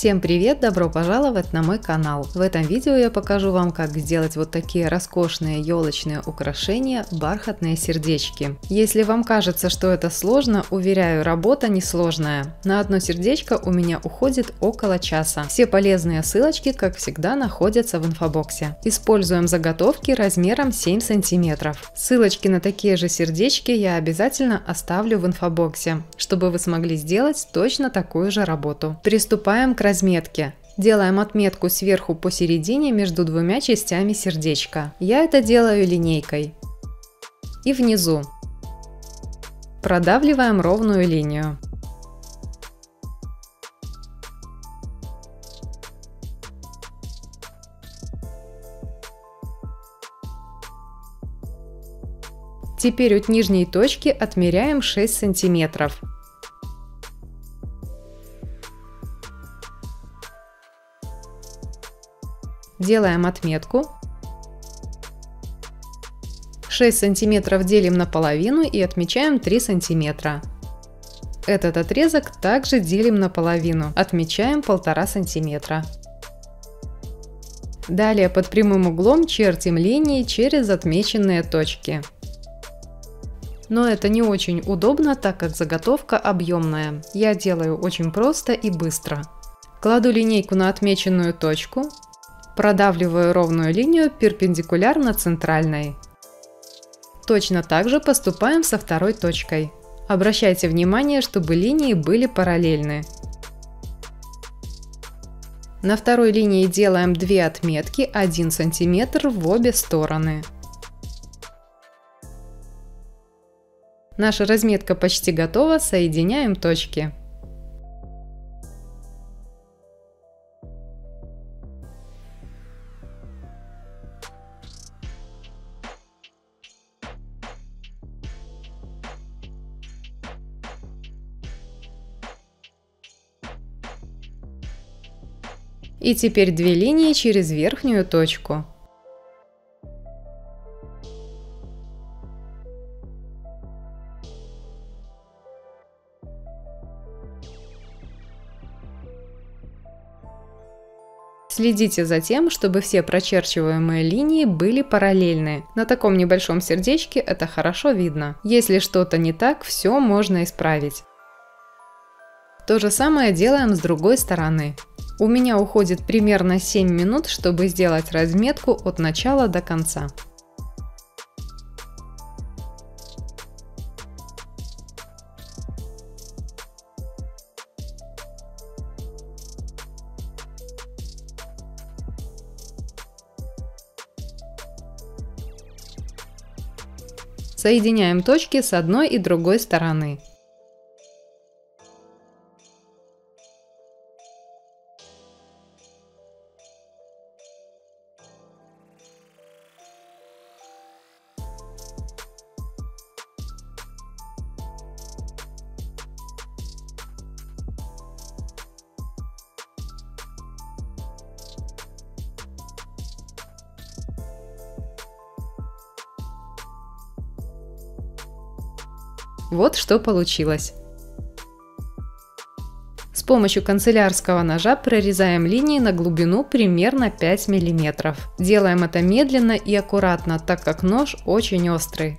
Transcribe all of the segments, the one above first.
Всем привет! Добро пожаловать на мой канал! В этом видео я покажу вам, как сделать вот такие роскошные елочные украшения, бархатные сердечки. Если вам кажется, что это сложно, уверяю, работа несложная. На одно сердечко у меня уходит около часа. Все полезные ссылочки, как всегда, находятся в инфобоксе. Используем заготовки размером 7 см. Ссылочки на такие же сердечки я обязательно оставлю в инфобоксе, чтобы вы смогли сделать точно такую же работу. Приступаем к разметке. Делаем отметку сверху посередине между двумя частями сердечка. Я это делаю линейкой. И внизу. Продавливаем ровную линию. Теперь от нижней точки отмеряем 6 сантиметров. Делаем отметку. 6 сантиметров делим на половину и отмечаем 3 сантиметра. Этот отрезок также делим на половину, отмечаем 1,5 сантиметра. Далее под прямым углом чертим линии через отмеченные точки. Но это не очень удобно, так как заготовка объемная. Я делаю очень просто и быстро. Кладу линейку на отмеченную точку. Продавливаю ровную линию перпендикулярно центральной. Точно так же поступаем со второй точкой. Обращайте внимание, чтобы линии были параллельны. На второй линии делаем 2 отметки 1 см в обе стороны. Наша разметка почти готова, соединяем точки. И теперь 2 линии через верхнюю точку. Следите за тем, чтобы все прочерчиваемые линии были параллельны. На таком небольшом сердечке это хорошо видно. Если что-то не так, все можно исправить. То же самое делаем с другой стороны. У меня уходит примерно 7 минут, чтобы сделать разметку от начала до конца. Соединяем точки с одной и другой стороны. Вот что получилось. С помощью канцелярского ножа прорезаем линии на глубину примерно 5 мм. Делаем это медленно и аккуратно, так как нож очень острый.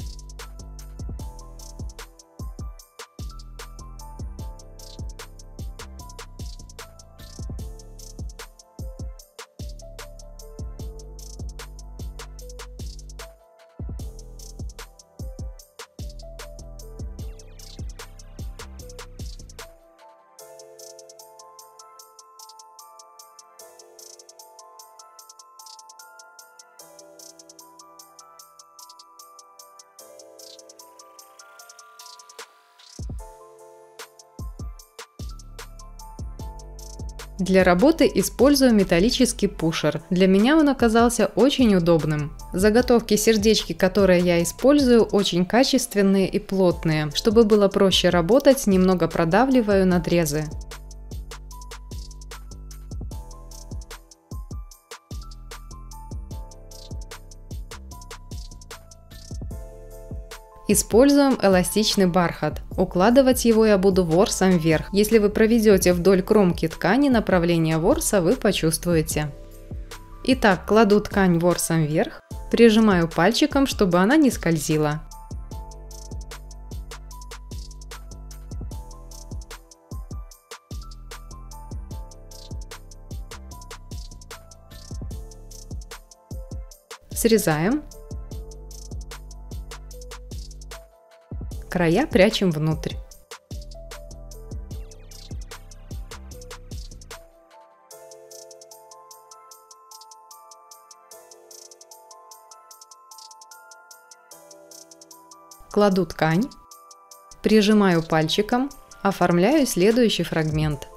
Для работы использую металлический пушер. Для меня он оказался очень удобным. Заготовки-сердечки, которые я использую, очень качественные и плотные. Чтобы было проще работать, немного продавливаю надрезы. Используем эластичный бархат. Укладывать его я буду ворсом вверх. Если вы проведете вдоль кромки ткани направление ворса, вы почувствуете. Итак, кладу ткань ворсом вверх, прижимаю пальчиком, чтобы она не скользила. Срезаем. Края прячем внутрь. Кладу ткань, прижимаю пальчиком, оформляю следующий фрагмент.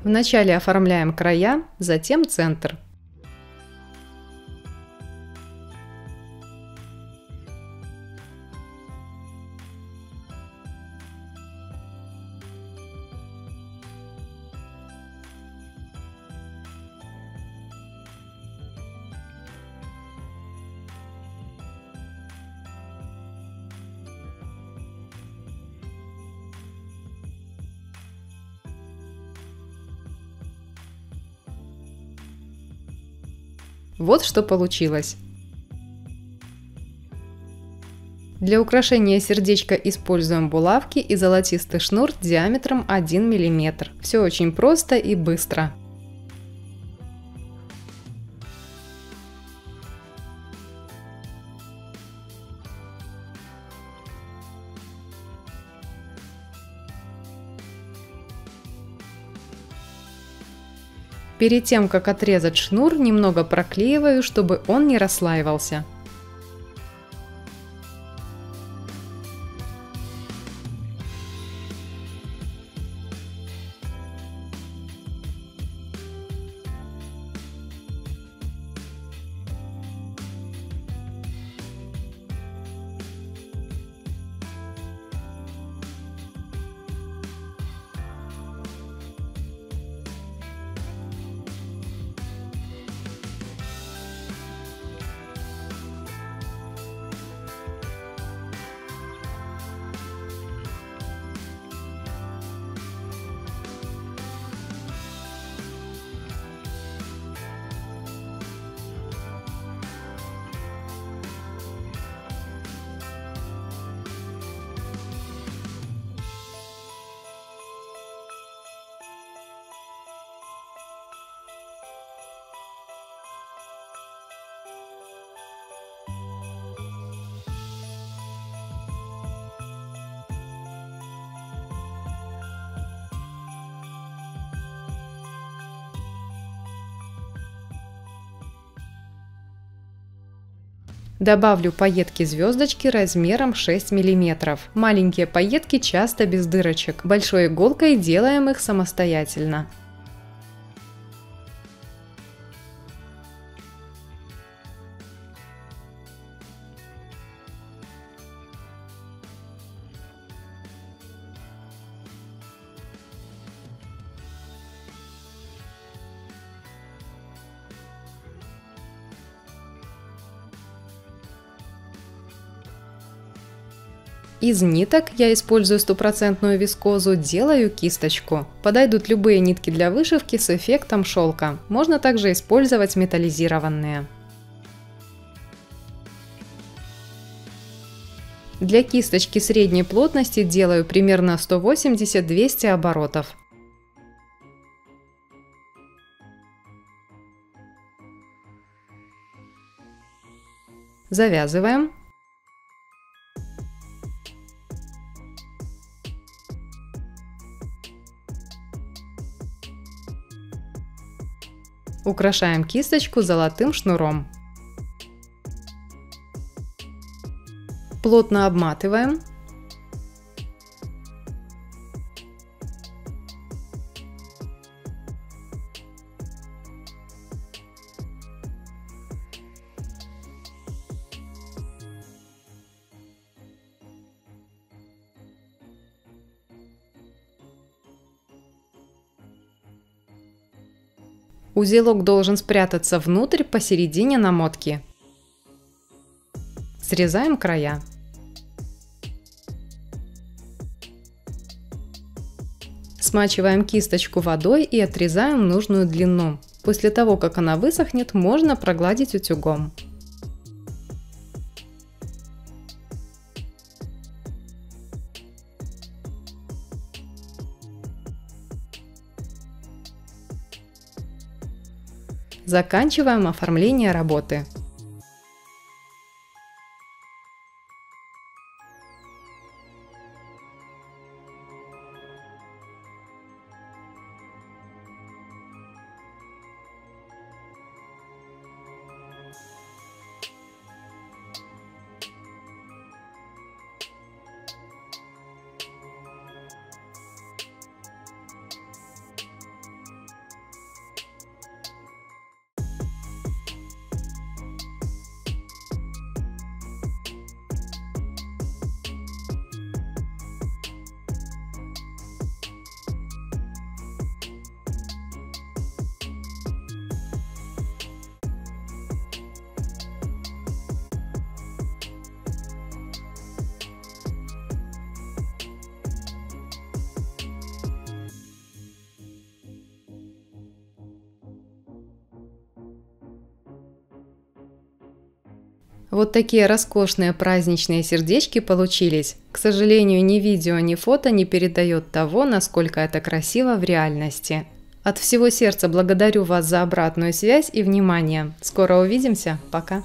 Вначале оформляем края, затем центр. Вот что получилось. Для украшения сердечка используем булавки и золотистый шнур диаметром 1 мм. Все очень просто и быстро. Перед тем, как отрезать шнур, немного проклеиваю, чтобы он не расслаивался. Добавлю пайетки-звездочки размером 6 мм. Маленькие пайетки часто без дырочек. Большой иголкой делаем их самостоятельно. Из ниток я использую стопроцентную вискозу, делаю кисточку. Подойдут любые нитки для вышивки с эффектом шелка. Можно также использовать металлизированные. Для кисточки средней плотности делаю примерно 180-200 оборотов. Завязываем. Украшаем кисточку золотым шнуром. Плотно обматываем. Узелок должен спрятаться внутрь посередине намотки. Срезаем края. Смачиваем кисточку водой и отрезаем нужную длину. После того, как она высохнет, можно прогладить утюгом. Заканчиваем оформление работы. Вот такие роскошные праздничные сердечки получились. К сожалению, ни видео, ни фото не передает того, насколько это красиво в реальности. От всего сердца благодарю вас за обратную связь и внимание. Скоро увидимся. Пока!